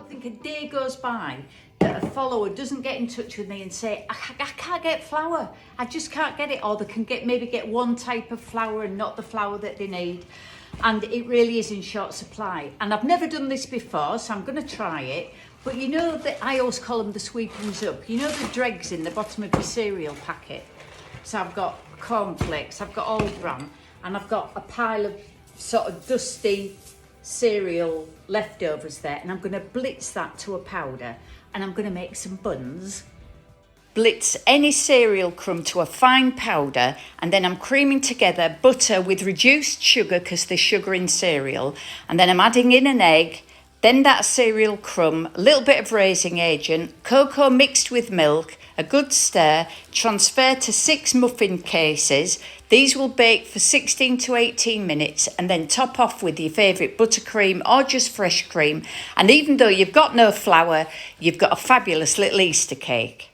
don't think a day goes by that a follower doesn't get in touch with me and say, I can't get flour. I just can't get it. Or they can maybe get one type of flour and not the flour that they need. And it really is in short supply. And I've never done this before, so I'm going to try it. But you know that I always call them the sweepings up. You know the dregs in the bottom of your cereal packet? So I've got cornflakes, I've got All Bran, and I've got a pile of sort of dusty cereal leftovers there, and I'm going to blitz that to a powder, and I'm going to make some buns. Blitz any cereal crumb to a fine powder, and then I'm creaming together butter with reduced sugar because there's sugar in cereal, and then I'm adding in an egg, then that cereal crumb, a little bit of raising agent, cocoa mixed with milk, a good stir, transfer to 6 muffin cases. These will bake for 16 to 18 minutes, and then top off with your favourite buttercream or just fresh cream. And even though you've got no flour, you've got a fabulous little Easter cake.